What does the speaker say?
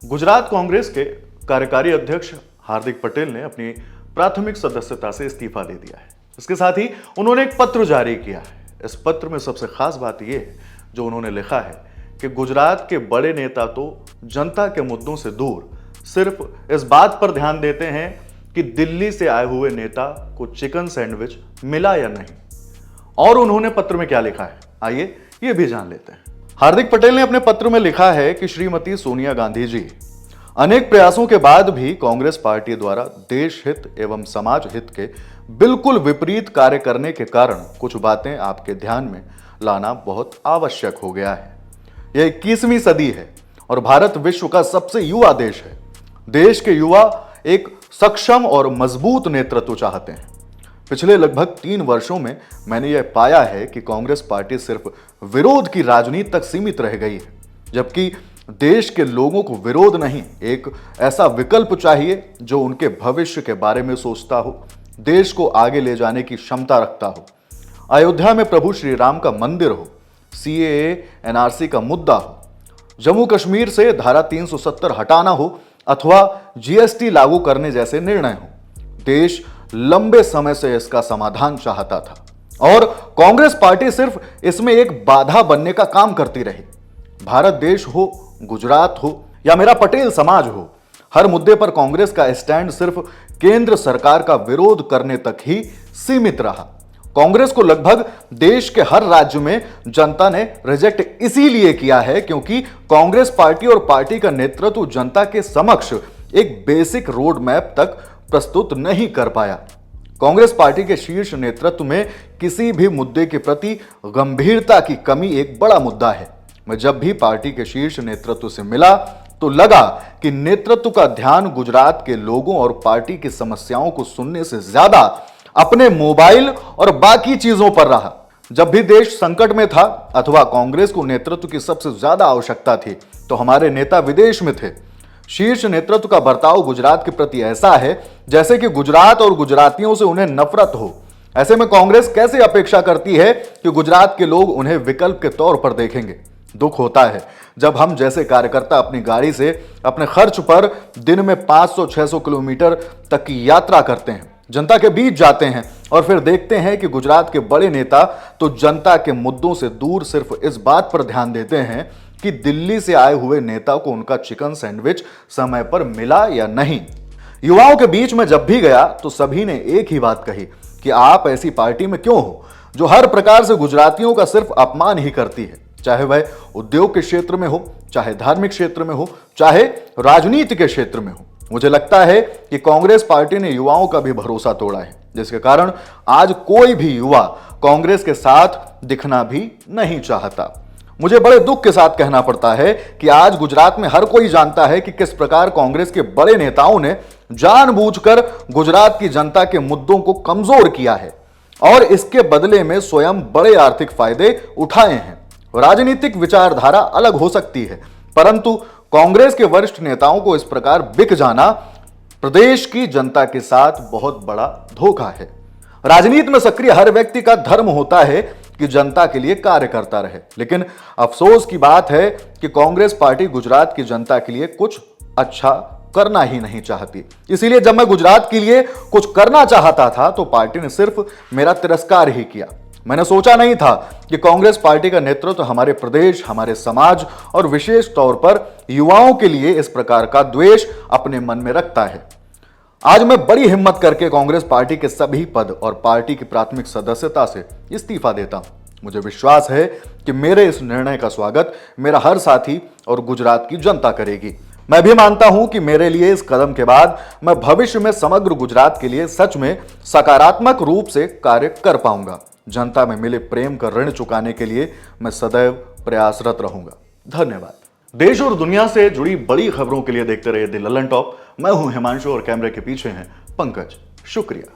गुजरात कांग्रेस के कार्यकारी अध्यक्ष हार्दिक पटेल ने अपनी प्राथमिक सदस्यता से इस्तीफा दे दिया है। इसके साथ ही उन्होंने एक पत्र जारी किया है। इस पत्र में सबसे खास बात यह है जो उन्होंने लिखा है कि गुजरात के बड़े नेता तो जनता के मुद्दों से दूर सिर्फ इस बात पर ध्यान देते हैं कि दिल्ली से आए हुए नेता को चिकन सैंडविच मिला या नहीं। और उन्होंने पत्र में क्या लिखा है, आइए ये भी जान लेते हैं। हार्दिक पटेल ने अपने पत्र में लिखा है कि श्रीमती सोनिया गांधी जी अनेक प्रयासों के बाद भी कांग्रेस पार्टी द्वारा देश हित एवं समाज हित के बिल्कुल विपरीत कार्य करने के कारण कुछ बातें आपके ध्यान में लाना बहुत आवश्यक हो गया है। यह 21वीं सदी है और भारत विश्व का सबसे युवा देश है। देश के युवा एक सक्षम और मजबूत नेतृत्व चाहते हैं। पिछले लगभग 3 वर्षों में मैंने यह पाया है कि कांग्रेस पार्टी सिर्फ विरोध की राजनीति तक सीमित रह गई है, जबकि देश के लोगों को विरोध नहीं, एक ऐसा विकल्प चाहिए जो उनके भविष्य के बारे में सोचता हो, देश को आगे ले जाने की क्षमता रखता हो। अयोध्या में प्रभु श्री राम का मंदिर हो, CAA NRC का मुद्दा हो, जम्मू कश्मीर से धारा 370 हटाना हो अथवा GST लागू करने जैसे निर्णय हो। देश लंबे समय से इसका समाधान चाहता था और कांग्रेस पार्टी सिर्फ इसमें एक बाधा बनने का काम करती रही। भारत देश हो, गुजरात हो या मेरा पटेल समाज हो, हर मुद्दे पर कांग्रेस का स्टैंड सिर्फ केंद्र सरकार का विरोध करने तक ही सीमित रहा। कांग्रेस को लगभग देश के हर राज्य में जनता ने रिजेक्ट इसीलिए किया है क्योंकि कांग्रेस पार्टी और पार्टी का नेतृत्व जनता के समक्ष एक बेसिक रोड मैप तक प्रस्तुत नहीं कर पाया। कांग्रेस पार्टी के शीर्ष नेतृत्व में किसी भी मुद्दे के प्रति गंभीरता की कमी एक बड़ा मुद्दा है। मैं जब भी पार्टी के शीर्ष नेतृत्व से मिला तो लगा कि नेतृत्व का ध्यान गुजरात के लोगों और पार्टी की समस्याओं को सुनने से ज्यादा अपने मोबाइल और बाकी चीजों पर रहा। जब भी देश संकट में था अथवा कांग्रेस को नेतृत्व की सबसे ज्यादा आवश्यकता थी तो हमारे नेता विदेश में थे। शीर्ष नेतृत्व का बर्ताव गुजरात के प्रति ऐसा है जैसे कि गुजरात और गुजरातियों से उन्हें नफरत हो। ऐसे में कांग्रेस कैसे अपेक्षा करती है कि गुजरात के लोग उन्हें विकल्प के तौर पर देखेंगे। दुख होता है जब हम जैसे कार्यकर्ता अपनी गाड़ी से अपने खर्च पर दिन में 500-600 किलोमीटर तक की यात्रा करते हैं, जनता के बीच जाते हैं और फिर देखते हैं कि गुजरात के बड़े नेता तो जनता के मुद्दों से दूर सिर्फ इस बात पर ध्यान देते हैं कि दिल्ली से आए हुए नेता को उनका चिकन सैंडविच समय पर मिला या नहीं। युवाओं के बीच में जब भी गया तो सभी ने एक ही बात कही कि आप ऐसी पार्टी में क्यों हो जो हर प्रकार से गुजरातियों का सिर्फ अपमान ही करती है, चाहे वह उद्योग के क्षेत्र में हो, चाहे धार्मिक क्षेत्र में हो, चाहे राजनीति के क्षेत्र में हो। मुझे लगता है कि कांग्रेस पार्टी ने युवाओं का भी भरोसा तोड़ा है, जिसके कारण आज कोई भी युवा कांग्रेस के साथ दिखना भी नहीं चाहता। मुझे बड़े दुख के साथ कहना पड़ता है कि आज गुजरात में हर कोई जानता है कि किस प्रकार कांग्रेस के बड़े नेताओं ने जानबूझकर गुजरात की जनता के मुद्दों को कमजोर किया है और इसके बदले में स्वयं बड़े आर्थिक फायदे उठाए हैं। राजनीतिक विचारधारा अलग हो सकती है, परंतु कांग्रेस के वरिष्ठ नेताओं को इस प्रकार बिक जाना प्रदेश की जनता के साथ बहुत बड़ा धोखा है। राजनीति में सक्रिय हर व्यक्ति का धर्म होता है कि जनता के लिए कार्य करता रहे, लेकिन अफसोस की बात है कि कांग्रेस पार्टी गुजरात की जनता के लिए कुछ अच्छा करना ही नहीं चाहती। इसीलिए जब मैं गुजरात के लिए कुछ करना चाहता था तो पार्टी ने सिर्फ मेरा तिरस्कार ही किया। मैंने सोचा नहीं था कि कांग्रेस पार्टी का नेतृत्व हमारे प्रदेश, हमारे समाज और विशेष तौर पर युवाओं के लिए इस प्रकार का द्वेष अपने मन में रखता है। आज मैं बड़ी हिम्मत करके कांग्रेस पार्टी के सभी पद और पार्टी की प्राथमिक सदस्यता से इस्तीफा देता हूं। मुझे विश्वास है कि मेरे इस निर्णय का स्वागत मेरा हर साथी और गुजरात की जनता करेगी। मैं भी मानता हूं कि मेरे लिए इस कदम के बाद मैं भविष्य में समग्र गुजरात के लिए सच में सकारात्मक रूप से कार्य कर पाऊंगा। जनता में मिले प्रेम का ऋण चुकाने के लिए मैं सदैव प्रयासरत रहूंगा। धन्यवाद। देश और दुनिया से जुड़ी बड़ी खबरों के लिए देखते रहिए द ललन टॉप। मैं हूं हिमांशु और कैमरे के पीछे हैं पंकज। शुक्रिया।